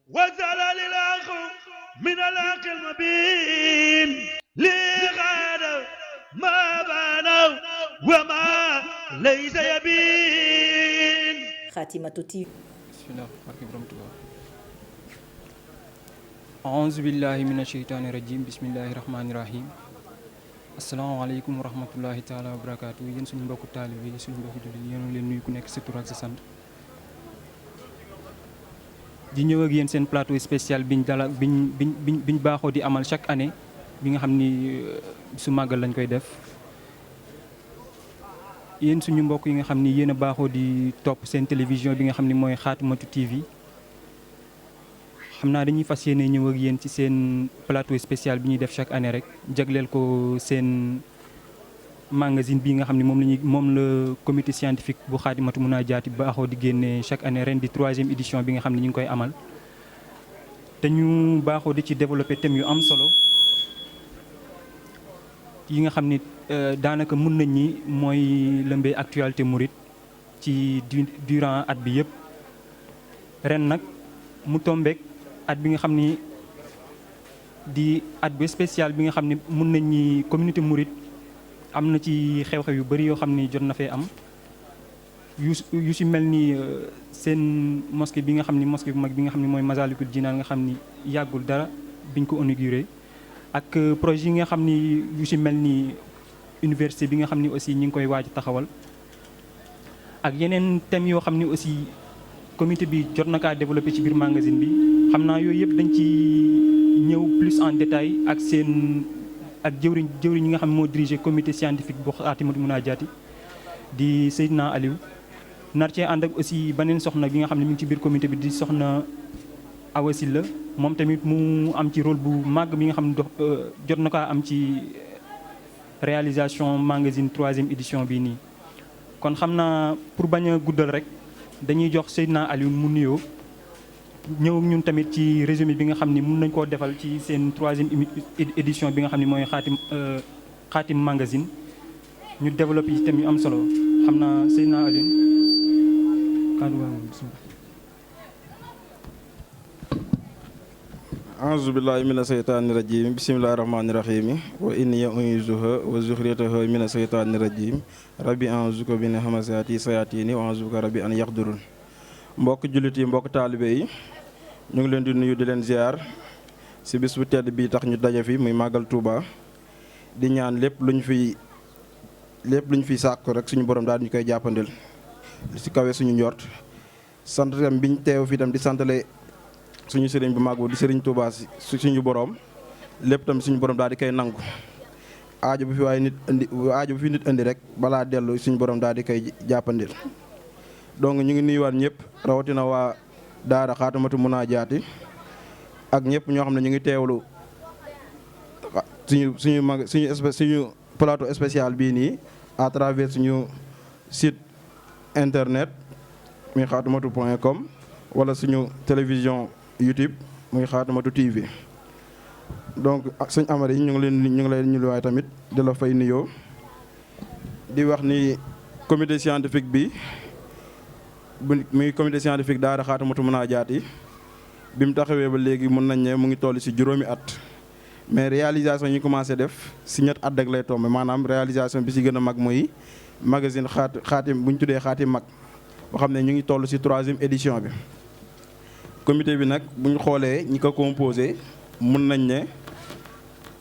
وزال للأخ من الأخ المبين لغاد ما بانوا وما ليس يبين. Khatimatu TV. bismillah barke borom Tuubaa. a'uuzu billahi mina sheytaani rajim bismillahi rahmaani rahim. asalaamaaleykum wa rahmatullahi taala wa barakaatu. yéen suñu mbokku taalibe yi suñu mbokku jullit yéen a leen nuyu ku nekk sa tur ak sa sant. di ñëw ak yéen seen plateau spécial biñ baaxoo di amal chaque année bi nga xam ni su màggal lañ koy def. yéen suñu mbokk yi nga xam ni yéen a baaxoo di topp seen télévision bi nga xam ni mooy Khatimatu TV xam naa dañuy fas yéene ñëw ak yéen ci seen plateau spécial bi ñuy def chaque année rek jagleel ko seen magazine bi nga xam ni moom la comité scientifique bu Khatimatu Munajati baaxoo di génne chaque année ren di 3e édition bi nga xam ni ñu ngi koy amal te ñu baaxoo di ci développer thèmes yu am solo yi nga xam ni daanaka mun nañ ñi mooy lëmbee actualité mouride ci durant at bi yëpp. ren nag mu tombeek at bi nga xam ni di at bi spécial bi nga xam ni mun nañ ñi communauté mouride am na ci xew-xew yu bari yoo xam ni jot na fee am yu si mel ni seen mosquée bi nga xam ni mosquée bu mag bi nga xam ni mooy Masalikul Jinaan nga xam ni yàggul dara biñ ko inauguré ak projet yi nga xam ni yu si mel ni université bi nga xam ni aussi ñi ngi koy waaj taxawal ak yeneen thèmes yoo xam ni aussi comité bi jot na kaa développé ci biir magazine bi xam naa yooyu yëpp dañ ci ñëw plus en détail ak seen ak jëwriñ yi nga xam ne moo dirigé comité scientifique bu Khatimatu Munajati di Seydina Aliou nar cee ànd ak aussi beneen soxna bi nga xam ne mi ngi ci biir comité bi di soxna Awa Sylla moom tamit mu am ci rôle bu màgg bi nga xam ne jot na kaa am ci réalisation magazine 3e édition bii nii. kon xam naa pour bañ a guddal rek dañuy jox Seydina Aliou mu nuyoo ñëw ñun tamit ci résumé bi nga xam ni mun nañ koo defal ci seen 3e édition bi nga xam ni mooy Khatim magazine ñu développé ci thème yu am solo xam naa Seydina Aliou kàddu waa moom bismillah. a'uuzu billaahi mina seytaani rajiim bismillaahi rahmaani rahiim wa inni u'iizuha wa zurriyataha mina seytaani rajiim rabbi a'uuzuka min hamazaati sayaatiini wa a'uuzuka rabbi an yaxdurun. mbokk jullit yi mbokk taalibe yi ñu ngi leen di nuyu di leen ziar si bis bu tedd bii tax ñu daje fi muy màggal Touba di ñaan lépp luñ fiy sàkku rek suñu borom daal ñu koy jàppandil si kawe suñu njort sant tam biñ teew fi tam di santale suñu sëriñ bu mag di sëriñ Touba si suñu borom lépp tam suñu borom daal di koy nangu aajo bu fi nit indi rek balaa dellu suñu borom daal di koy jàppandil. donc ñu ngi nuyuwaat ñëpp rawatina waa daara Khatimatu Munajati ak ñëpp ñoo xam ne ñu ngi teewlu suñu plateau spécial bii nii à travers suñu site internet muy khatimatu.com wala suñu télévision YouTube muy Khatimatu TV. donc suñ amari ñu ngi leen nuyuwaay tamit di la fay nuyoo di wax ni comité scientifique bi. muy comité scientifique daara Khatimatu Munajati bi mu taxawee ba léegi mën nañ ne mu ngi toll si juróomi at mais réalisation yi ñu commencé def si ñett at rek lay tombé maanaam réalisation bi si gën a mag muy magazine Khatim bu ñu tuddee Khatim mag boo xam ne ñu ngi toll si 3e édition bi. comité bi nag bu ñu xoolee ñi ko composé mën nañ ne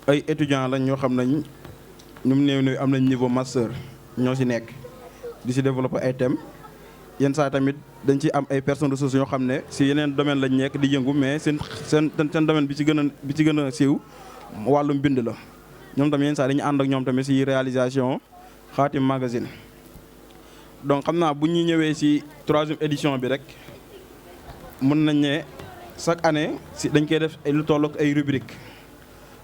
ay étudiants lañ ñoo xam nañ ñu mu néew am nañ niveau master ñoo si nekk di si développer ay thèmes. yenn saa tamit dañ ci am ay personnes ressources yoo xam ne si yeneen domaine lañ nekk di yëngu mais seen domaine bi ci gën a siiw wàllum bind la ñoom tamit yenn saa dañu ànd ak ñoom tamit si réalisation Khatim magazine. donc xam naa bu ñu ñëwee si 3e édition bi rek mën nañ ne chaque année si dañ koy def lu toll ak ay rubriques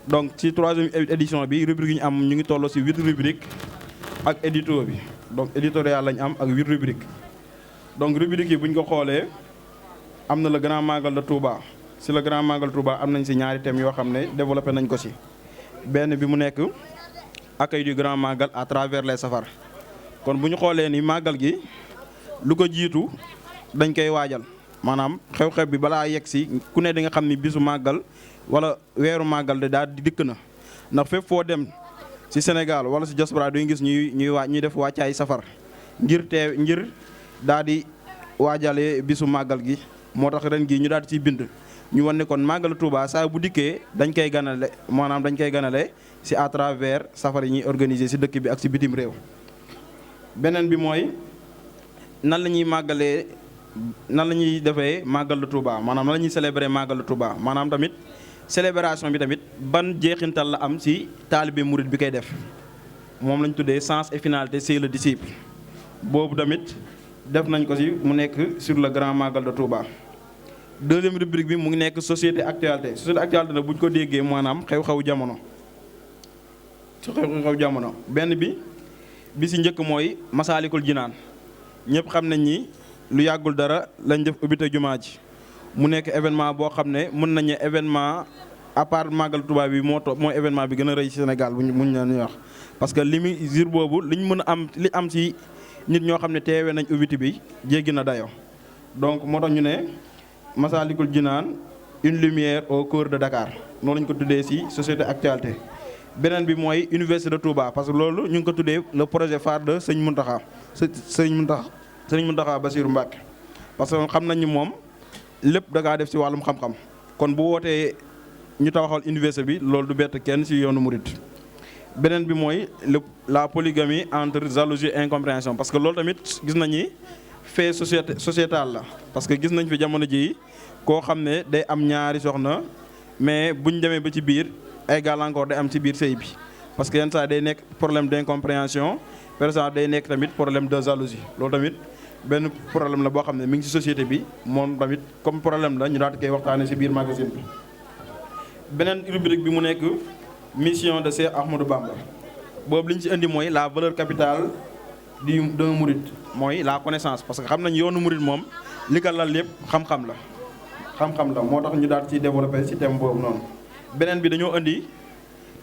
donc si 3e édition bi rubrique yi ñu am ñu ngi toll si 8 rubriques ak édito bi donc éditorial lañ am ak 8 rubriques. donc rubrique yi bu ñu ko xoolee am na le grand magal de Touba si le grand magal Touba am nañ si ñaari thèmes yoo xam ne développé nañ ko si benn bi mu nekk accueil du grand magal à travers les safar. kon bu ñu xoolee ni magal gi lu ko jiitu dañ koy waajal maanaam xew-xew bi balaa yegg si ku ne di nga xam ni bisu màggal wala weeru màggal de daal di dikk na ndax fépp foo dem ci Sénégal wala ci diaspora duñu gis ñuy def wàccaay safar ngir daal di waajale bisu màggal gi moo tax ren gi ñu daal di ciy bind ñu wan ne kon màggalu Touba saa bu dikkee dañ koy ganale ci à travers safar yi ñuy organiser ci dëkk bi ak ci bitim réew. beneen bi mooy nan la ñuy màggalee nan la ñuy defee màggalu Touba maanaam nan la ñuy célébrer màggalu Touba maanaam tamit célébration bi tamit ban jeexintal la am ci taalibe murid bi koy def moom lañ tuddee sens et finalité c'est le disciple boobu tamit def nañ ko ci mu nekk sur le grand magal de Touba. deuxième rubrique bi mu ngi nekk société actualité nag bu ñu ko déggee maanaam xew-xew jamono benn bi ci njëkk mooy Masaalikul Jinaan ñëpp xam nañ ni lu yàggul dara lañ def ubbite jumaa ji mu nekk événement boo xam ne mën nañu événement à part màggal Touba bi mooy événement bi gën a rëy ci Sénégal buñ leen wax parce que li muy jour boobu liñ mën a am li am ci nit ñoo xam ne teewee nañ ubbite bi jéggi na dayoo donc moo tax ñu ne Masaalikul Jinaan une lumière au cœur de Dakar noonu lañ ko tuddee ci société actualité. beneen bi mooy université de Touba parce que loolu ñu ngi ko tuddee le projet phare de sëñ Mountakha Bassirou Mbacké parce que xam nañ ni moom lépp da ngaa def ci wàllum xam-xam kon bu wootee ñu tabaxal université bi loolu du bett kenn ci yoonu murid. beneen bi mooy la polygamie entre jalousie et incompréhension parce que loolu tamit gis nañ ni fait sociétal la parce que gis nañ fi jamono ji koo xam ne day am ñaari soxna mais buñ demee ba ci biir ay gàllankoor day am ci biir sëy bi parce que yenn saa day nekk problème d'incompréhension par exemple day nekk tamit problème de jalousie loolu tamit benn problème la boo xam ne mi ngi ci société bi moom tamit comme problème la ñu daal di koy waxtaanee ci biir magazine bi. beneen rubrique bi mu nekk mission de Cheikh Ahmadou Bamba boobu li ñu ci indi mooy la valeur capitale d'un mouride mooy la connaissance parce que xam nañ yoonu mouride moom li ko lal lépp xam-xam la moo tax ñu daal ciy développé ci thème boobu noonu. beneen bi dañoo indi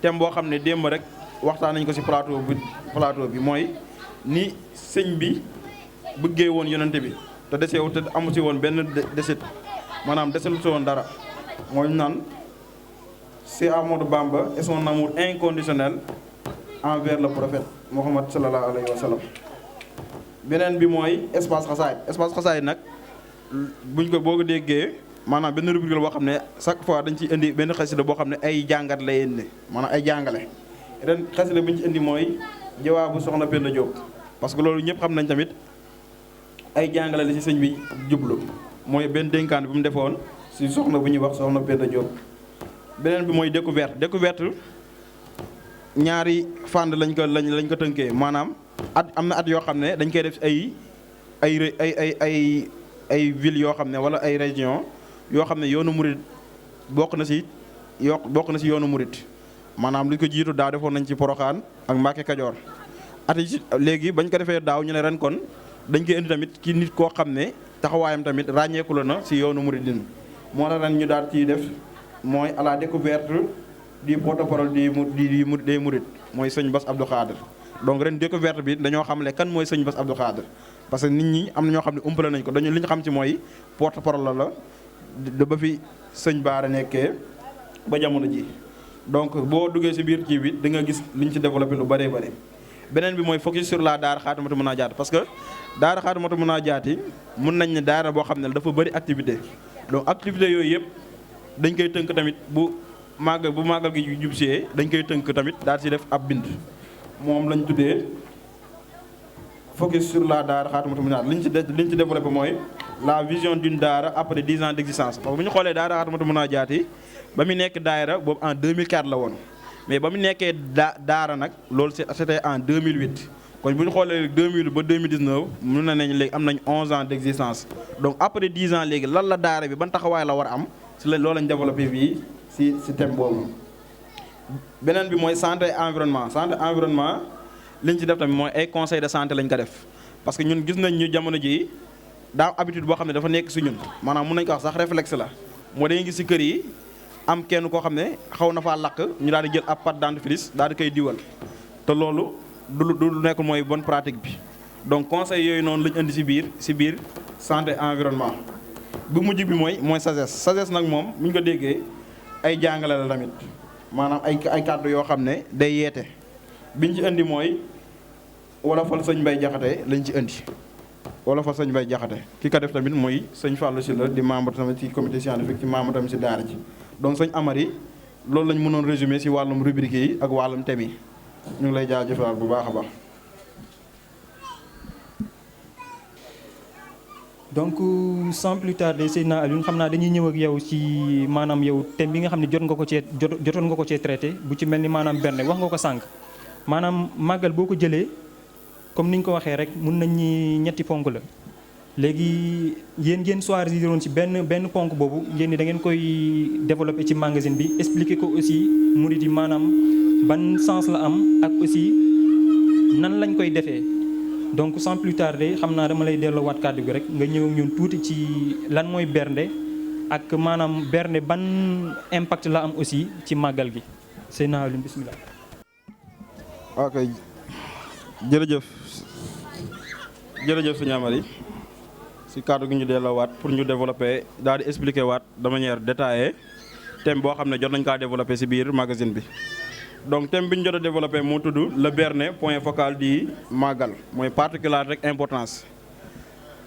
thème boo xam ne démb rek waxtaan nañ ko ci plateau bi mooy ni sëñ bi bëggee woon yonente bi te desewu te amu ci woon benn desit maanaam deselu ci woon dara mooy naan Cheikh Ahmadou Bamba et son amour inconditionnel envers le prophète Mohammed sallallahu alayhi wa sallam. beneen bi mooy espace xasaayid nag buñ ko boo ko déggee maanaam benn rubrique la boo xam ne chaque fois dañ ciy indi benn xasida boo xam ne ay jàngat lay indi maanaam ay jàngale ren xasida bi ñu ci indi mooy jawaabu soxna Penda Diop parce que loolu ñëpp xam nañ tamit ay jàngale la ci sëñ bi jublu mooy benn dénkaan bi mu defoon ci soxna bu ñuy wax soxna Penda Diop. beneen bi mooy découverte ñaari fànn lañ ko tënkee maanaam am na at yoo xam ne dañ koy def ay villes yoo xam ne wala ay régions yoo xam ne yoonu murid bokk na ci yoonu murid maanaam li ko jiitu daaw defoon nañ ci Porokhane ak Mbacké Kajoor at yi léegi bañ ko defee daaw ñu ne ren kon dañ koy indi tamit ci nit koo xam ne taxawaayam tamit ràññeeku la na ci yoonu muridin moo tax ren ñu daal ciy def mooy à la découverte du porte-parole des mourides mooy sëñ Bass Abdou Khadre donc ren découverte bi dañoo xamle kan mooy sëñ Bass Abdou Khadre parce que nit ñi am na ñoo xam ne umpale nañ ko li ñu xam ci mooy porte-parole la ba fi sëñ Baara nekkee ba jamono ji donc boo duggee ci biir kii bi di nga gis liñ ci développé lu bëree bëri. beneen bi mooy focus sur la daara Xaadimatu Munaajaat parce que daara Xaadimatu Munaajaat yi mun nañ ne daara boo xam ne dafa bëri activité donc activité yooyu yëpp dañ koy tënk tamit bu màggal gi jubsee dañ koy tënk tamit daal ci def ab bind moom lañ tuddee focus sur la daara Xaadimatu Munaajaat liñ ci développé mooy la vision d'une daara après 10 ans d'existence parce que bu ñu xoolee daara Xaadimatu Munaajaat yi ba mu nekk daayira boobu en 2004 la woon mais ba mu nekkee daara nag loolu c'était en 2008 kon bu ñu xoolee 2008 ba 2019 mun na nañ léegi am nañ 11 ans d'existence donc après 10 ans léegi lan la daara bi ban taxawaay la war a am si la loolu lañ développé fii si thème boobu. beneen bi mooy santé environnement li ñu ci def tamit mooy ay conseil de santé lañ ko def parce que ñun gis nañ ñu jamono ji daa habitude boo xam ne dafa nekk si ñun maanaam mun nañ ko wax sax réflexe la moo dañuy gis si kër yi am kenn koo xam ne xaw na faa lakk ñu daal di jël ab pâte dentifrice daal di koy diwal te loolu du nekk mooy bonne pratique bi donc conseil yooyu noonu lañ indi si biir santé environnement. bu mujj bi mooy sagesse nag moom bu ñu ko déggee ay jàngale la tamit maanaam ay kàddu yoo xam ne day yeete biñ ci indi mooy wala fal sëñ Mbay Jaxate lañ ci indi wala fal sëñ Mbay Jaxate ki ko def tamit mooy sëñ Fallou Sylla di membre tamit ci comité scientifique ci membre tamit ci daara ji donc sëñ Amari loolu lañ mënoon résumé ci wàllum rubrique yi ak wàllum thème yi ñu ngi lay jaajëfal bu baax a baax. donc sans plus tarder Seydina Alioune xam naa dañuy ñëw ak yow ci maanaam yow thème bi nga xam ne jotoon nga ko cee traité bu ci mel ni maanaam berne wax nga ko sànq maanaam màggal boo ko jëlee comme ni ñu ko waxee rek mun nañ ñi ñetti ponk la léegi yéen ngeen choisiroon ci benn ponk boobu ngeen ni da ngeen koy développé ci magazine bi expliquer ko aussi murid yi maanaam ban sens la am ak aussi nan lañ koy defee. donc sans plus tarder xam naa dama lay delloowaat kàddu gi rek nga ñëw ak ñun tuuti ci lan mooy bernde ak maanaam bernde ban impact la am aussi ci màggal gi Seydina Alioune bismillah. ok jërëjëf sëñ Amary si kàddu gi ñu delloowaat pour ñu développer daal di expliquer waat de manière détaillée thème boo xam ne jot nañ kaa développer si biir magazine bi. donc thème bi ñu jot a développé moo tudd le berne point focal di màggal mooy particularité rek importance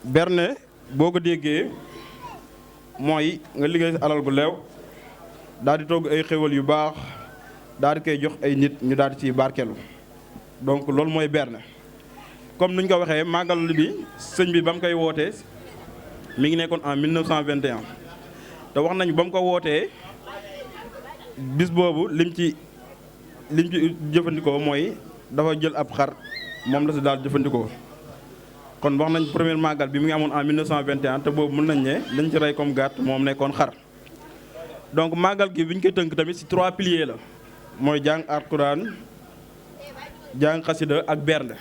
berne boo ko déggee mooy nga liggéey si alal gu leew daal di togg ay xéwal yu baax daal di koy jox ay nit ñu daal di ciy barkeelu donc loolu mooy berne. comme nuñ ko waxee màggal bi sëñ bi ba mu koy wootee mi ngi nekkoon en 1921 te wax nañu ba mu ko wootee bis boobu lim ci jëfandikoo mooy dafa jël ab xar moom la si daal jëfandikoo kon wax nañ premier màggal bi mi ngi amoon en 1921 te boobu mën nañ ne lañ ci rey comme gàtt moom nekkoon xar. donc màggal gi bi ñu koy tënk tamit si 3 piliers la mooy jàng alxuraan jàng xasida ak bernde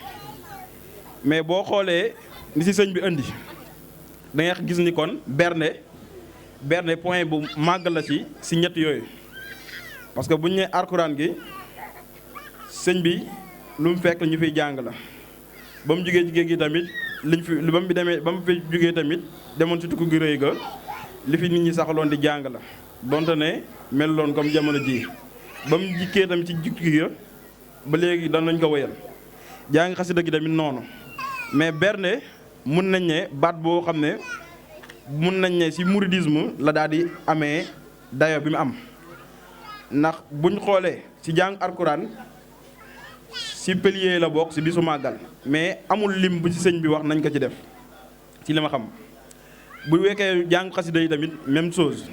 mais boo xoolee ni si sëñ bi indi da ngay gis ni kon bernde point bu màggal la si ñett yooyu parce que bu ñu nee alxuraan gi. sëñ bi lu mu fekk ñu fiy jàng la ba mu jugee ci géej gi tamit ba mu fi jugee tamit demoon ci tukku gi rëy ga li fi nit ñi saxaloon di jàng la donte ne meluloon comme jamono ji ba mu jikkee tamit ci jukki ga ba léegi doon nañ ko wéyal jàng xasida gi tamit noonu mais berne mun nañ ne baat boo xam ne mun nañ ne ci mouridisme la daal di amee dayo bi mu am ndax buñ xoolee ci jàng alxuraan ci pilier la bokk ci bisu màggal mais amul lim bu ci sëñ bi wax nañ ko ci def ci li ma xam bu wekkee jàng xasida yi tamit même chose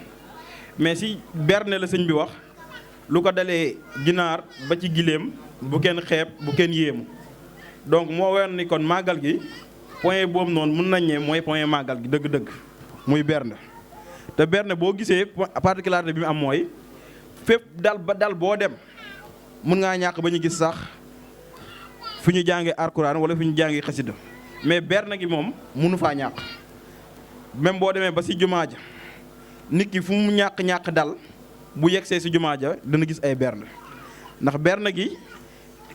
mais ci berne la sëñ bi wax lu ko dalee ginaar ba ci giléem bu kenn xeeb bu kenn yéemu donc moo weer ni kon màggal gi point boobu noonu mun nañ ne mooy point màggal gi dëgg-dëgg muy berne te berne boo gisee particularité bi mu am mooy fépp dal boo dem mun ngaa ñàkk ba ñu gis sax fi ñu jàngee alxuraan wala fi ñu jàngee xasida mais berne gi moom munu faa ñàkk même boo demee ba ci jumaa ja nit ki fu mu ñàkk dal bu yegsee ci jumaa ja dana gis ay berne ndax berne gi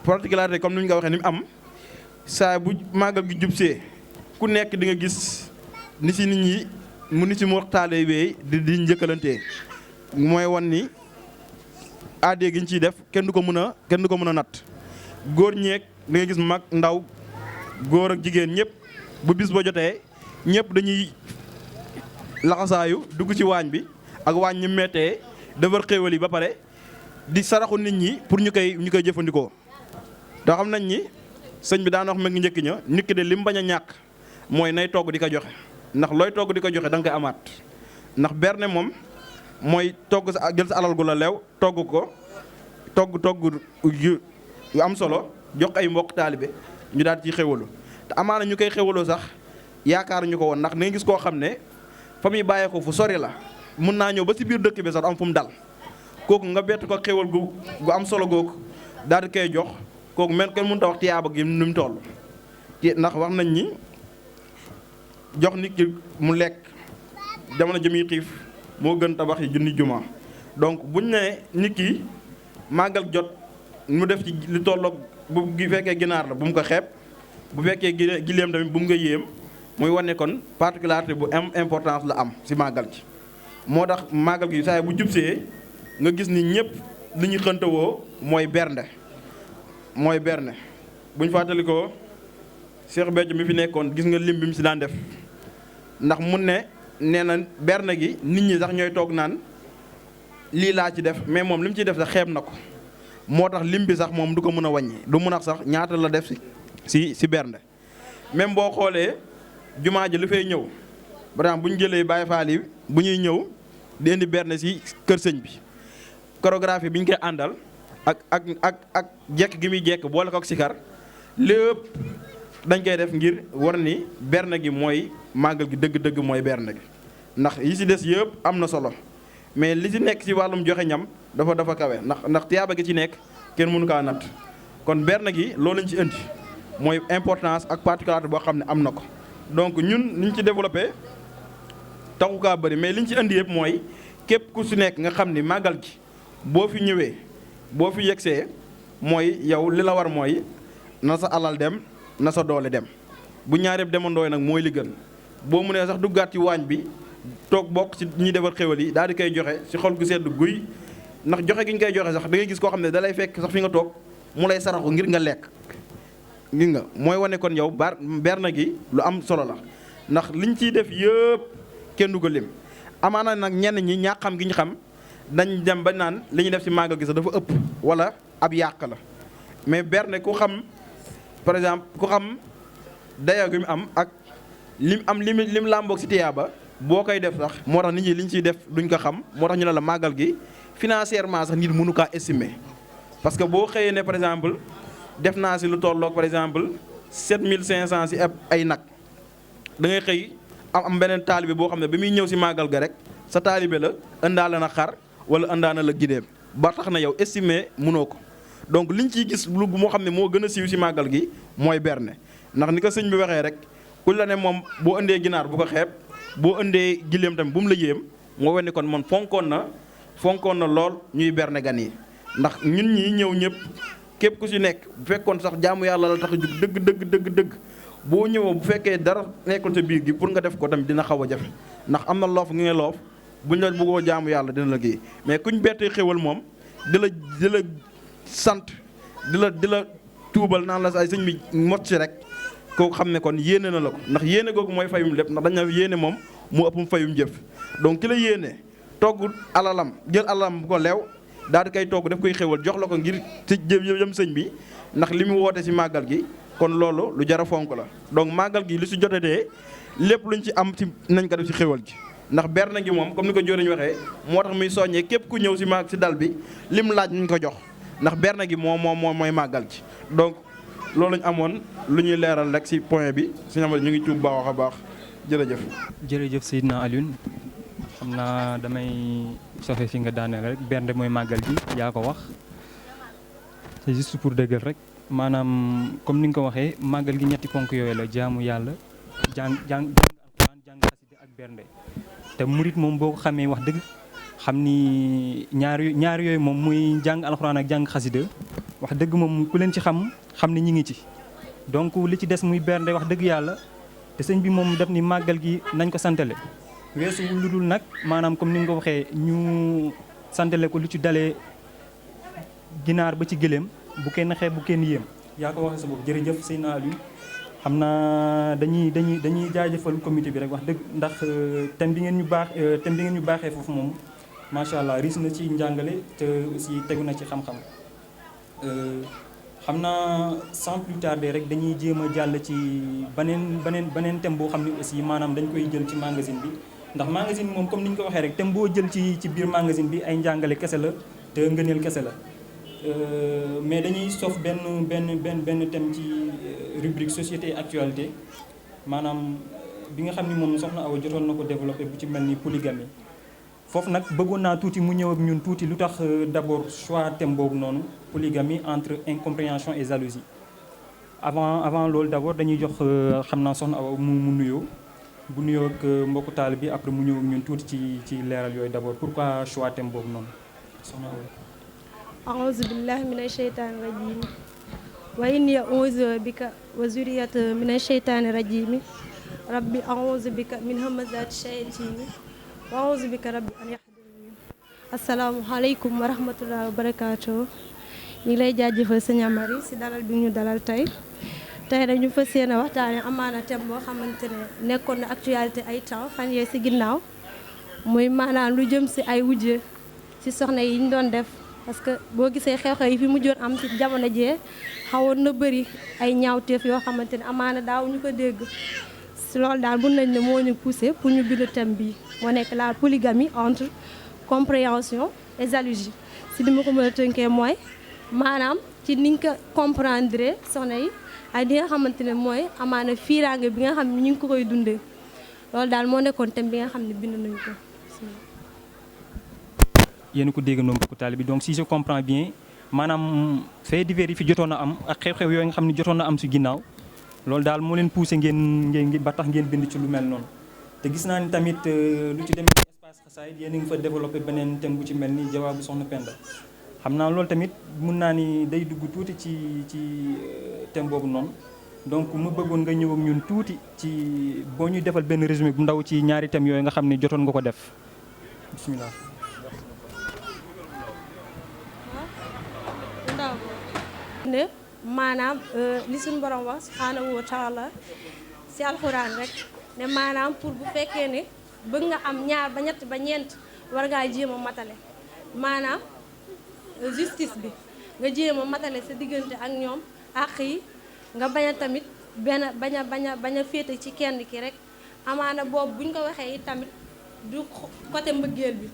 particularité comme ni ñu ko waxee ni mu am saa bu màggal gi jubsee ku nekk di nga gis ni ci nit ñi mu ni ci mortaale weey di njëkkalantee mooy wan ni aadee gi ñu ciy def kenn du ko mën a natt góor ñeeg da nga gis mag ndaw góor ak jigéen ñëpp bu bis ba jotee ñëpp dañuy laxasaayu dugg ci waañ bi ak waañ ñi mettee defar xéewal yi ba pare di saraxu nit ñi pour ñu koy jëfandikoo te xam nañ ni sëñ bi daan wax mag njëkk ña nit ki de lim bañ a ñàkk mooy nay togg di ko joxe ndax looy togg di ko joxe da nga koy amaat ndax berne moom mooy togg sa jël sa alal gu la leew togg ko togg yu am solo jox ay mbokk taalibe ñu daal ci xéwalu te amaana ñu koy xéwaloo sax yaakaar ñu ko woon ndax da nga gis koo xam ne fa muy bàyyee ko fu sori la mun naa ñëw ba ci biir dëkk bi sax am fu mu dal kooku nga bett ko xéwal gu am solo googu daal di koy jox kooku mel kenn mënut a wax tiyaaba gi nu mu toll ndax wax nañ ni jox nit ki mu lekk jamono jëmi xiif moo gën tabax yi junni juma donc buñ ne nit ki màggal jot mu def ci li tolloog bu fekkee ginaar la bu mu ko xeeb bu fekkee gileem tamit bu mu nga yéem muy wane kon particularité bu importance la am si màggal gi. moo tax màggal gi saa bu jubsee nga gis ni ñëpp li ñu xëntawoo mooy bernde buñ fàttalikoo Cheikh Béthio mi fi nekkoon gis nga lim bi mu si daan def ndax mun ne nee na bernde gi nit ñi sax ñooy toog naan lii laa ci def mais moom li mu ciy def sax xeeb na ko moo tax lim bi sax moom du ko mën a wàññi du mun a sax ñaata la def si bernde même boo xoolee jumaa ji li fay ñëw par exemple bu ñu jëlee Baye Fall yi bu ñuy ñëw di indi bernde si kër sëñ bi chorégraphie bi ñu koy àndal ak jekk gi muy jekk boole ko ak sikar lépp dañ koy def ngir war ni berne gi mooy màggal gi dëgg-dëgg mooy berne gi ndax yi ci des yëpp am na solo mais li ci nekk ci wàllum joxe ñam dafa kawe ndax tiyaaba gi ci nekk kenn mënu kaa natt kon berne gi loolu lañ ci indi mooy importance ak particularité boo xam ne am na ko donc ñun liñ ci développé taxu kaa bëri mais liñ ci indi yëpp mooy képp ku ci nekk nga xam ni màggal gi boo fi ñëwee boo fi yegsee mooy yow li la war mooy na sa alal dem na sa doole dem bu ñaar yëpp demandooy nag mooy li gën boo mënee sax duggaat ci waañ bi toog bokk ci ñuy defar xéwal yi daal di koy joxe ci xol gu sedd guy ndax joxe gi ñu koy joxe sax da ngay gis koo xam ne da lay fekk sax fi nga toog mu lay saraxu ngir nga lekk gis nga mooy wane kon yow berne gi lu am solo la ndax liñ ciy def yëpp kenn du ko lim amaana nag ñenn ñi ñaa xam gi ñu xam dañ dem ba naan li ñuy def ci màggal gi sax dafa ëpp wala ab yàq la mais berne ku xam par exemple ku xam dayoo gi mu am ak lim làmboog ci tiyaaba boo koy def sax moo tax nit ñi liñ ciy def duñ ko xam moo tax ñu ne la màggal gi financièrement sax nit mënu kaa estimer parce que boo xëyee ne par exemple def naa ci lu tolloog par exemple 7500 ci ay nag da ngay xëy am beneen taalibe boo xam ne ba muy ñëw ci màggal ga rek sa taalibe la ëndaale na xar wala ëndaana la gideem ba tax na yow estimer mënoo ko donc liñ ciy gis lu moo xam ne moo gën a siiw ci màggal gi mooy berne ndax ni ko sëñ bi waxee rek ku la ne moom boo indee ginaar bu ko xeeb boo indee gileem tamit bu mu la yéem moo wane kon man fonkoon na lool ñuy berne gan yi ndax ñun ñi ñëw ñëpp képp ku ci nekk bu fekkoon sax jaamu yàlla la tax a jug dëgg boo ñëwoo bu fekkee dara nekkul sa biir gi pour nga def ko tamit dina xaw a jafe ndax am na loof ngi nga loof buñ la bëggoo jaamu yàlla dina la kii mais kuñ bettee xéwal moom di la sant di la tuubal naan la ay sëñ bi mot ci rek kooku xam ne kon yéene na la ko ndax yéene googu mooy fayum lépp ndax dañ na yéene moom moo ëppum fayum jëf donc ki la yéene togg alalam jël alalam bu ko leew daal di koy togg daf koy xéwal jox la ko ngir ci jëm sëñ bi ndax li mu woote ci màggal gi kon loolu lu jar a fonk la donc màggal gi lu ci jotatee lépp luñ ci am ci nañ ko def ci xéwal gi ndax berne gi moom comme ni ko joriñ waxee moo tax muy soññee képp ku ñëw ci dal bi lim laaj nañ ko jox ndax berne gi moom mooy màggal gi donc loolu lañ amoon lu ñuy leeral rek ci point bi suñu amal ñu ngi tuub baax a baax jërëjëf Seydina Alioune xam naa damay sofe fi nga daaneel rek bernde mooy màggal gi yaa ko wax c'est juste pour dëggal rek maanaam comme ni nga ko waxee màggal gi ñetti ponk yooyu la jaamu yàlla jàng alxuraan jàng xasida ak bernde te murit moom boo ko xamee wax dëgg xam ni ñaar yooyu moom muy jàng alxuraan ak jàng xasida wax dëgg moom ku leen ci xam ni ñi ngi ci donc li ci des muy bernde wax dëgg yàlla te sëñ bi moom def ni màggal gi nañ ko santale weesu lu dul nag maanaam comme ni nga ko waxee ñu santale ko lu ci dalee ginaar ba ci gëléem bu kenn xeeb bu kenn yéem yaa ko waxee sa bopp jërëjëf Seydina Aliou xam naa dañuy jaajëfal comité bi rek wax dëgg ndax thème bi ngeen ñu baaxee foofu moom macha allah riis na ci njàngale te aussi tegu na ci xam-xam xam naa sans plus tarder rek dañuy jéem a jàll ci beneen thème boo xam ne aussi maanaam dañ koy jël ci magasin bi ndax magasin moom comme ni ñu ko waxee rek thème boo jël ci biir magasin bi ay njàngale kese la te ngëneel kese la mais dañuy sof benn thème ci rubrique société et actualité maanaam bi nga xam ni moom soxna Awa jotoon na ko développé bu ci mel ni polygamie foofu nag bëggoon naa tuuti mu ñëw ak ñun tuuti lu tax d'abord choix thème boobu noonu polygamie entre incompréhension et jalousie avant loolu d'abord dañuy jox xam naa soxna Awa mu nuyoo bu nuyoo ak mbokku taal bi après mu ñëw ak ñun tuuti ci leeral yooyu d'abord pourquoi choix thème boobu noonu soxna Awa. a'uuzu billahi mina sheytaani rajiim wa inni a'uuzu bika wa zurriyata mina sheytaani rajiim rabbi a'uuzu bika min hamazaati shayaatiin wa a'uuzu bika rabbi an yahduruun. Asalaamualeykum wa rahmatulah wa barakaatu. ñu ngi lay jaajëfal sëñ Amary si dalal bi ñu dalal tey dañu fas yéene waxtaane amaana thème boo xamante ne nekkoon na actualité ay temps fan yee si ginnaaw muy maanaam lu jëm si ay wujje si soxna yi ñu doon def. parce que boo gisee xew-xew yi fi mujjoon am ci jamono jee xawoon na bëri ay ñaawteef yoo xamante ne amaana daaw ñu ko dégg si loolu daal mun nañ ne moo ñu poussé pour ñu bind thème bi moo nekk la polygamie entre compréhension et jalousie si li ma ko mën a tënkee mooy maanaam ci niñ ko comprendre soxna yi ak li nga xamante ne mooy amaana fiiraange bi nga xam ne ñu ngi ko koy dundee loolu daal moo nekkoon thème bi nga xam ne bind nañu ko. yéen ko déggandoo mbokku taalibe bi donc si je comprends bien maanaam fait divers yi fi jotoon a am ak xew-xew yooyu nga xam ne jotoon na am si ginnaaw loolu daal moo leen poussé ngeen ba tax ngeen bind ci lu mel noonu. te gis naa ni tamit lu ci demee espace xasaayid yéen a ngi fa développé beneen thème bu ci mel ni jawaabu soxna Penda xam naa loolu tamit mun naa ni day dugg tuuti ci thème boobu noonu donc mu bëggoon nga ñëw ak ñun tuuti ci boo ñuy defal benn résumé bu ndaw ci ñaari thèmes yooyu nga xam ne jotoon nga ko def bismillah. ne maanaam li suñu borom wax subhaanahu wa taala si alxuraan rek ne maanaam pour bu fekkee ne bëgg nga am ñaar ba ñett ba ñeent war ngaa jéem a matale maanaam justice bi nga jéem a matale sa diggante ak ñoom àq yi nga bañ a tamit bañ a féete ci kenn ki rek amaana boobu buñ ko waxee it tamit du côté mbëggeel bi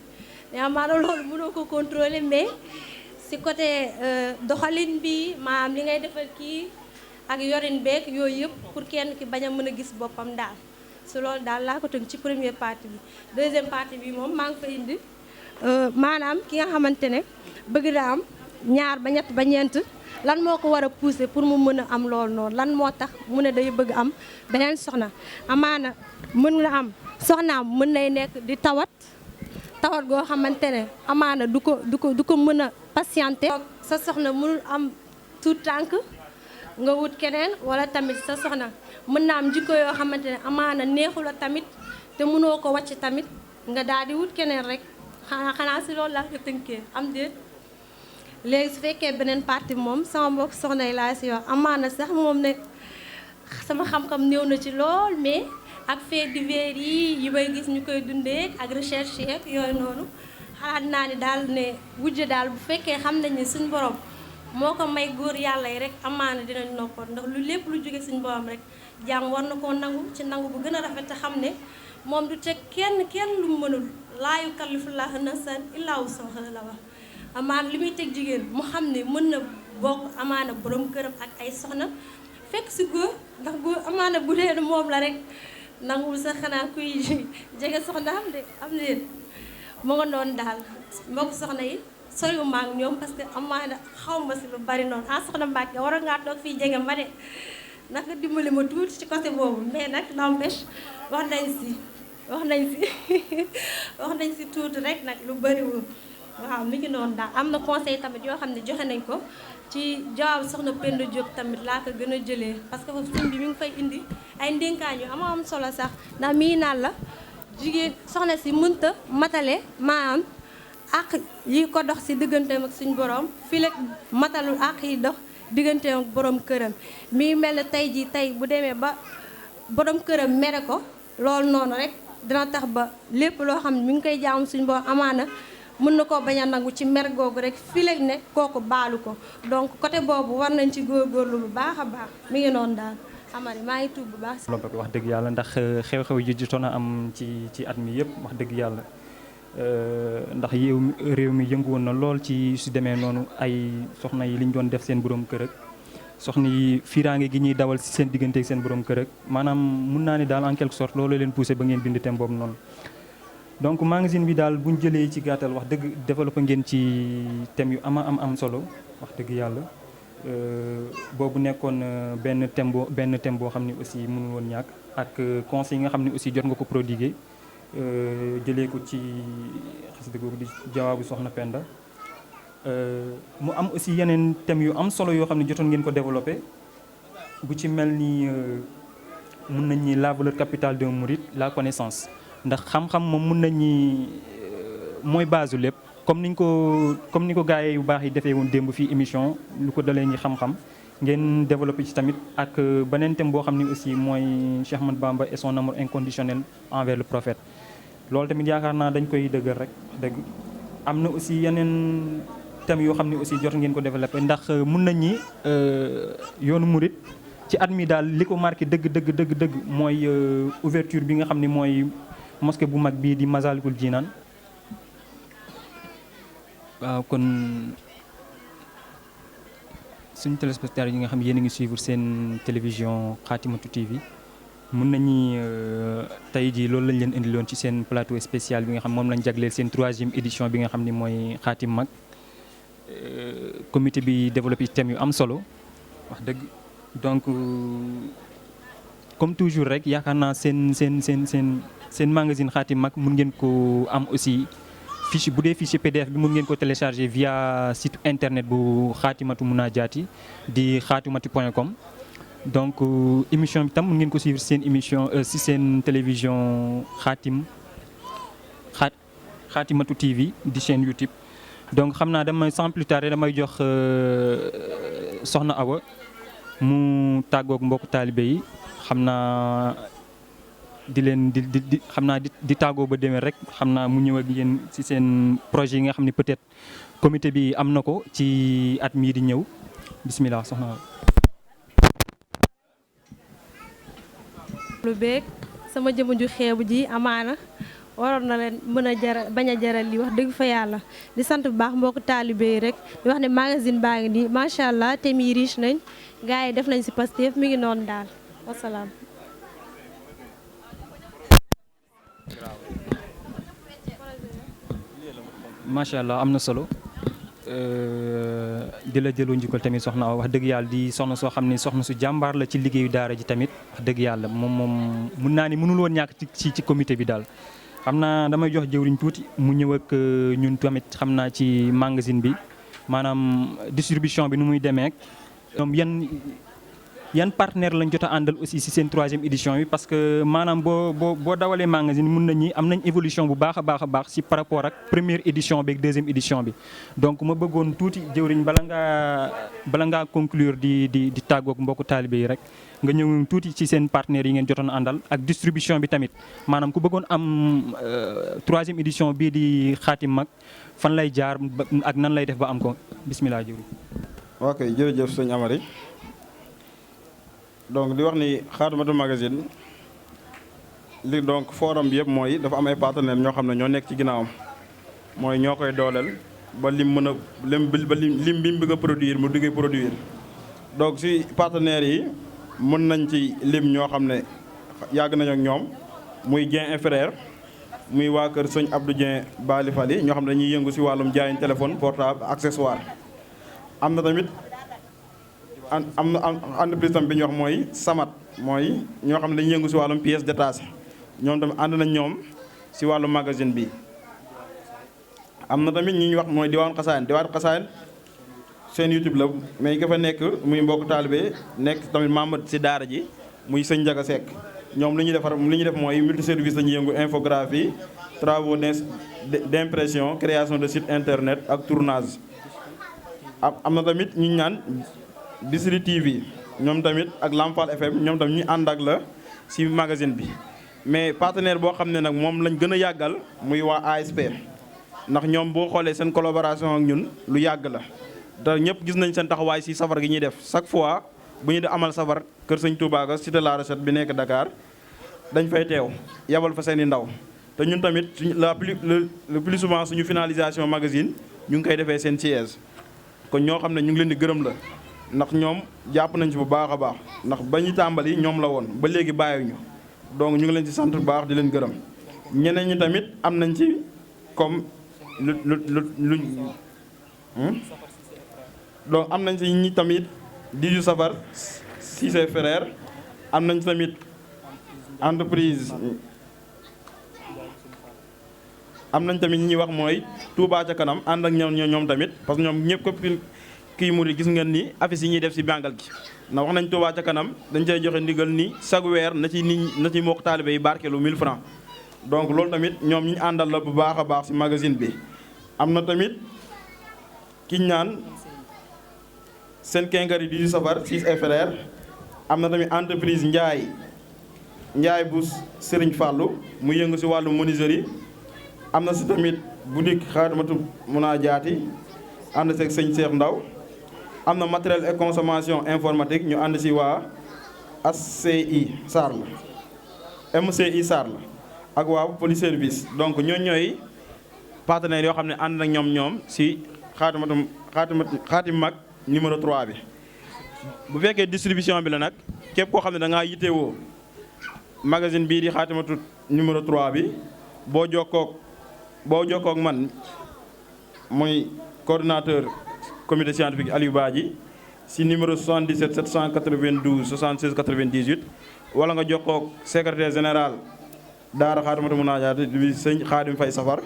mais amaana loolu mënoo ko contrôler mais si côté doxalin bi maanaam li ngay defal kii ak yorin beeg yooyu yëpp pour kenn ki bañ a mën a gis boppam daal si loolu daal laa ko tënk ci première partie bi. deuxième partie bi moom maa ngi fa indi maanaam ki nga xamante ne bëgg na am ñaar ba ñett ba ñeent lan moo ko war a pousser pour mu mën a am loolu noonu lan moo tax mu ne day bëgg am beneen soxna amaana mën nga am soxnaam mën nay nekk di tawat goo xamante ne amaana du ko mën a patienté sa soxna mënul am tout tànk nga wut keneen wala tamit sa soxna mën na am jikko yoo xamante ne amaana neexu la tamit te mënoo ko wàcc tamit nga daal di wut keneen rek xanaa si loolu laa ko tënkee am déet léegi su fekkee beneen partie moom sama mbokk soxna yi laa si wax amaana sax moom ne sama xam-xam néew na ci lool mais ak fait divers yi may gis ñu koy dundee ak recherche yeeg yooyu noonu xalaat naa ni daal ne wujje daal bu fekkee xam nañ ne suñu borom moo ko may góor yàlla yi rek amaana dinañ noppoon ndax lu lépp lu jóge suñu borom rek jaam war na koo nangu ci nangu bu gën a rafet te xam ne moom du teg kenn lu mu mënul laa yukallifullahu nafsan illaa wus'ahaa la wax amaana li muy teg jigéen mu xam ne mën na bokk amaana borom këram ak ay soxna fekk si góor ndax góor amaana bu dee moom la rek nanguwul sax xanaa kuy jege soxna am leen moo nga noonu daal mbokk soxna yi soriwu ma ak ñoom parce que amaana xaw ma si lu bari noonu soxna Mbacke waroon ngaa toog fii jege ma de naka dimbali ma tuuti ci côté boobu mais nag n'empêche wax nañ si tuuti rek nag lu bariwul waaw mi ngi noonu daal am na conseil tamit yoo xam ne joxe nañ ko ci jawaab soxna Penda Diop tamit laa ko gën a jëlee parce que foofu sëñ bi mi ngi fay indi ay ndénkaan yu am solo sax ndax mi ngi naan la jigéen soxna si mënta matale maanaam àq yi ko dox si digganteem ak suñu borom fii la matalul àq yi dox digganteem ak borom këram mi ngi mel ne tey bu demee ba borom këram mere ko loolu noonu rek dina tax ba lépp loo xam ne mi ngi koy jaamu suñu borom amaana mën na koo bañ a nangu ci mer googu rek fii la ne kooku baalu ko donc côté boobu war nañ ci góorgóorlu bu baax a baax mi ngi noonu daal. Amary maa ngi tuub bu baax. wax dëgg yàlla ndax xew-xew yi jotoon a am ci at mi yëpp wax dëgg yàlla ndax réew mi yëngu woon na lool ci su demee noonu ay soxna yi li ñu doon def seen borom kër ak soxna yi fiiraange gi ñuy dawal si seen diggante ak seen borom kër ak maanaam mun naa ne daal en quelque sorte loolu leen poussé ba ngeen bind thème boobu noonu. donc magazine bi daal bu ñu jëlee ci gàttal wax dëgg développé ngeen ci thème yu am solo wax dëgg yàlla. boobu nekkoon benn thème boo xam ne aussi mënul woon ñàkk ak conseil yi nga xam ne aussi jot nga ko prodiguer jëlee ko ci xasida googu di jawaabu soxna Penda mu am aussi yeneen thèmes yu am solo yoo xam ne jotoon ngeen ko développé bu ci mel ni mun nañ ñi la valeur capitale d'un mouride la connaissance ndax xam-xam moom mun nañ ñi mooy base lépp comme ni ko gars yu baax yi defee woon démb fii émission lu ko dalee ñi xam-xam ngeen développé ci tamit ak beneen thème boo xam ne aussi mooy Cheikh Ahmadou Bamba et son amour inconditionnel envers le prophète loolu tamit yaakaar naa dañ koy dëggal rek dëgg am na aussi yeneen thèmes yoo xam ne aussi jot ngeen ko développé ndax mun nañ ñi yoonu murit ci at mi daal li ko marqué dëgg mooy ouverture bi nga xam ne mooy mosquée bu mag bii di Masalikul Jinaan waaw kon suñu téléspectateurs yi nga xam yéen a ngi suivre seen télévision Khatimatou TV mun nañu tey jii loolu lañ leen indiloon ci seen plateau spécial bi nga xam moom lañ jagleel seen 3e édition bi nga xam ni mooy Khatim Mag comité bi développé thème yu am solo wax dëgg donc comme toujours rek yaakaar naa seen magazine Khatim Mag mun ngeen ko am aussi fichier bu dee fichier PDF bi mun ngeen ko télécharger via site internet bu Khatimatu Munajaati di khatimatu.com donc émission bi tam mun ngeen ko suivre seen émission si seen télévision Khatimatu TV di chaîne YouTube donc xam naa damay sans plus tarder damay jox soxna Awa mu tàggoog mbokku taalibe yi xam naa di leen xam naa di tàggoo ba demee rek xam naa mu ñëw ak yéen ci seen projet yi nga xam ne peut-être comité bi am na ko ci at mii di ñëw bismillah soxna lu beeg sama jëmm ju xeebu ji amaana waroon na leen mën a bañ a jaral li wax dëgg fa yàlla di sant bu baax mbokku taalibe yi rek di wax ne magazine baa ngi nii macha allah thèmes yi riche nañ gars yi def nañ ci Pastef mi ngi noonu daal wasalaam. macha allah am na solo di la jëloo njukkal tamit soxna Awa wax dëgg yàlla di soxna soo xam ne soxna su jàmbaar la ci liggéeyu daara ji tamit wax dëgg yàlla moom mun naa ni mënul woon ñàkk ci comité bi daal. xam naa damay jox jëwriñ tuuti mu ñëw ak ñun tamit xam naa ci magazine bi maanaam distribution bi nu muy demee ñoom yan partenaire lañ jot a àndal aussi ci seen 3e édition bi parce que maanaam boo dawalee magazine mun nañu am nañ évolution bu baax a baax ci par rapport ak première édition bi ak 2e édition bi donc ma bëggoon tuuti jëwriñ bala ngaa conclure di tàggoog mbokku taalibe yi rek nga ñëw tuuti ci seen partenaires yi ngeen jotoon àndal ak distribution bi tamit maanaam ku bëggoon am 3e édition bii di Khatim Mag fan lay jaar ak nan lay def ba am ko bismillah jëwriñ. ok jërëjëf sëñ Amary donc di wax ni Khatimatou magazine li donc forum bi yëpp mooy dafa am ay partenaires ñoo xam ne ñoo nekk ci ginnaawam mooy ñoo koy dooleel ba lim mën a lim bi mu bëgg a produire mu duggee produire donc si partenaires yi mën nañ ci lim ñoo xam ne yàgg nañu ak ñoom muy Dieng et frère muy waa kër sëñ Abdou Dieng Bali Fali ñoo xam ne dañuy yëngu si wàllum jaayin téléphone portable accessoire am na tamit am na entreprise tam bi ñu wax mooy Samat mooy ñoo xam ne dañuy yëngu si wàllum pièces détachées ñoom tamit ànd nañ ñoom si wàllu magazine bi am na tamit ñi ñuy wax mooy Diwaan Xasaayid seen YouTube la mais ka fa nekk muy mbokk taalibe nekk tamit membre si daara ji muy sëñ Njaga Seck ñoom li ñuy def mooy multiservice la ñuy yëngu infographie travaux d'impression création de site internet ak tournage am na tamit ñu ñaan Bichri TV ñoom tamit ak Lamfal FM ñoom tamit ñu ànd ak la si magazine bi mais partenaire boo xam ne nag moom lañ gën a yàggal muy waa ASP ndax ñoom boo xoolee seen collaboration ak ñun lu yàgg la te ñëpp gis nañ seen taxawaay si safar gi ñuy def chaque fois bu ñu di amal safar kër sëñ Touba ga cité la Recette bi nekk Dakar dañ fay teew yabal fa seen i ndaw te ñun tamit le plus souvent suñu finalisation magazine ñu ngi koy defee seen siège kon ñoo xam ne ñu ngi leen di gërëm la ndax ñoom jàpp nañ ci bu baax a baax ndax ba ñu tàmbali ñoom la woon ba léegi bàyyiwuñu donc ñu ngi leen ci sant bu baax di leen gërëm ñeneen ñi tamit am nañ ci comme lu donc am nañ ci ñi tamit Diju Safar Cissé frère am nañ ci tamit entreprise am nañ tamit ñi ñuy wax mooy Touba ca kanam ànd ak ñoom tamit parce que ñoom ñëpp mbokki murid gis ngeen ni affiche yi ñuy def si màggal gi na wax nañ Touba ca kanam dañ cay joxe ndigal ni chaque weer na ci mbokk taalibe yi barkeelu 1000 francs donc loolu tamit ñoom ñu àndal la bu baax a baax si magazine bi. am na tamit ki ñu naan seen kenkari di safar 6 et frères am na tamit entreprise Njaay bu Serigne Fallou mu yëngu si wàllu menuiserie am na si tamit boutique Xaadimatu Munaajaati ànd seeg sëñ Cheikh Ndaw am na matériel et consommation informatique ñu ànd si waa ACI Sarr la MCI Sarr la ak waa police service donc ñooy partenaires yoo xam ne ànd nag ñoom si xaatim mag numéro 3 bi. bu fekkee distribution bi la nag képp koo xam ne da ngaa yitewoo magazine bii di xaatimatu numéro 3 bi boo jokkook man mooy coordonnateur comité scientifique Aliou Badji si numéro 77 792 76 98 wala nga jokkook secrétaire général daara xaatimatu munaajaat bi sëñ Xaadim Fay Safar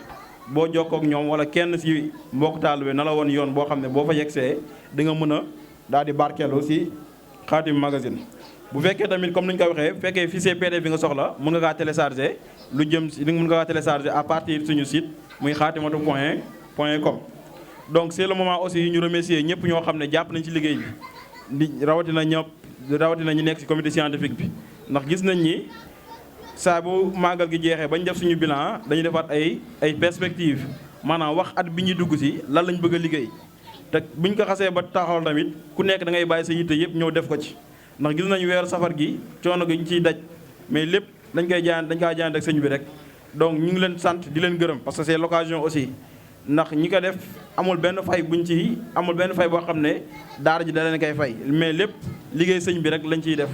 boo jokkook ñoom wala kenn si mbokk taalibe na la woon yoon boo xam ne boo fa yegsee di nga mën a daal di barkeelu si xaatim magazine. bu fekkee tamit comme ni ñu ko waxee bu fekkee fichier PDF bi nga soxla mën nga kaa télécharger lu jëm si mën nga kaa télécharger à partir suñu site muy xaatimatu.com. donc c'est le moment aussi ñu remercier ñëpp ñoo xam ne jàpp nañ ci liggéey bi di rawatina ñu nekk ci comité scientifique bi ndax gis nañ ni saa bu màggal gi jeexee bañ def suñu bilan dañuy defaat ay perspectives maanaam wax at bi ñuy dugg si lan lañ bëgg a liggéey te buñ ko xasee ba taxawal tamit ku nekk da ngay bàyyi sa yitte yëpp ñëw def ko ci. ndax gis nañu weeru safar gi coono gi ñu ciy daj mais lépp dañ kaa jaayante ak sëñ bi rek donc ñu ngi leen sant di leen gërëm parce que c'est l'occasion aussi ndax ñi ko def amul benn fay boo xam ne daara ji da leen koy fay mais lépp liggéey sëñ bi rek lañ ciy def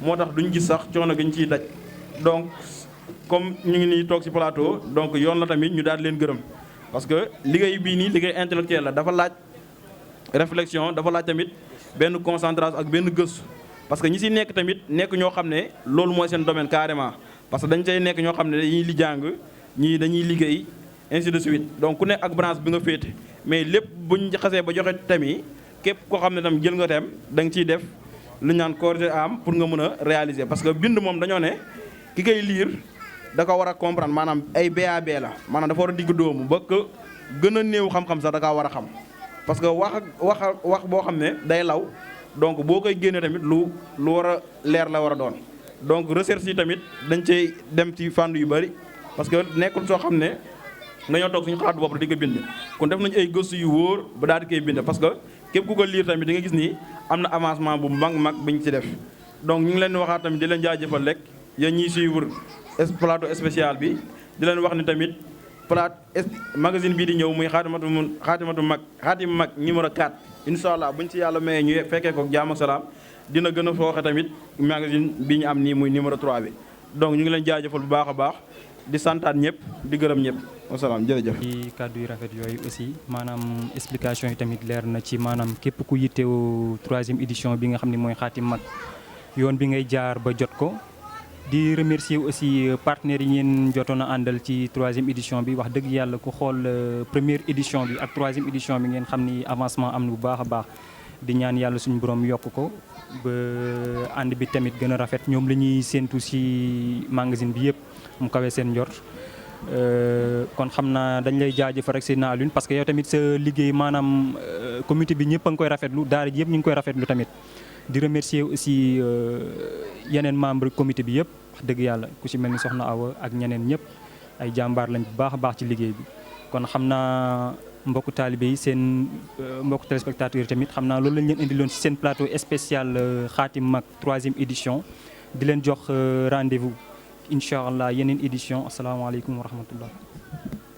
moo tax duñ gis sax coono gi ñu ciy daj donc comme ñu ngi nii toog ci plateau donc yoon la tamit ñu daal di leen gërëm parce que liggéey bii nii liggéey intellectuel la dafa laaj réflexion dafa laaj tamit benn concentration ak benn gëstu. parce que ñi si nekk tamit nekk ñoo xam ne loolu mooy seen domaine carrément parce que dañ say nekk ñoo xam ne dañuy li jàng ñii dañuy liggéey ainsi de suite donc ku nekk ak branche bi nga féete mais lépp buñ xasee ba joxe thème yi képp koo xam ne tam jël nga thème da nga ciy def lu ñu naan corrigé am pour nga mën a réaliser parce que bind moom dañoo ne ki koy lire da ko war a comprendre maanaam ay BAB la maanaam dafa war a digg dóomu ba que gën a néew xam-xam sax da kaa war a xam parce que wax boo xam ne day law donc boo koy génnee tamit lu war a leer la war a doon donc recherche yi tamit dañ cey dem ci fànn yu bëri parce que nekkul soo xam ne dañoo toog suñu xalaatu bopp di ko bind kon def nañu ay gëstu yu wóor ba daal di koy bind parce que képp ku ko lire tamit di nga gis ni am na avancement bu mag bi ñu ci def donc ñu ngi leen di waxaat tamit di leen jaajëfal rek yéen ñiy suivre plateau spécial bi di leen wax ni tamit magazine bii di ñëw muy xaatim mag numéro 4 incha allah buñ ci yàlla mayee ñu fekkee ko jaam ak salaam dina gën a fooxe tamit magazine bi ñu am nii muy numéro 3 bi donc ñu ngi leen jaajëfal bu baax a baax di santaat ñëpp di gërëm ñëpp wasalaam jërëjëf. ci kàddu yu rafet yooyu aussi maanaam explication yi tamit leer na ci maanaam képp ku yittewu 3e édition bi nga xam ne mooy xaatim mag yoon bi ngay jaar ba jot ko. di remercier aussi partenaires yi ngeen jotoon a àndal ci 3e édition bi wax dëgg yàlla ku xool première édition bi ak 3e édition bi ngeen xam ni avancement am na bu baax a baax di ñaan yàlla suñu borom yokk ko ba ànd bi tamit gën a rafet ñoom la ñuy séentu ci magazine bi yëpp mu kawe seen njort kon xam naa dañ lay jaajëfal rek Seydina Alioune parce que yow tamit sa liggéey maanaam comité bi ñëpp a ngi koy rafetlu daara ji yëpp ñu ngi koy rafetlu tamit di remercier aussi yeneen membre comité bi yëpp wax dëgg yàlla ku ci mel ni Soxna Awa ak ñeneen ñëpp ay jàmbaar lañ bu baax a baax ci liggéey bi kon xam naa mbokku taalibe yi seen mbokku téléspectateurs yi tamit xam naa loolu lañ leen indiloon ci seen plateau spécial xaatim mag 3e édition di leen jox rendez-vous incha allah yeneen édition asalaamaaleykum wa rahmatullah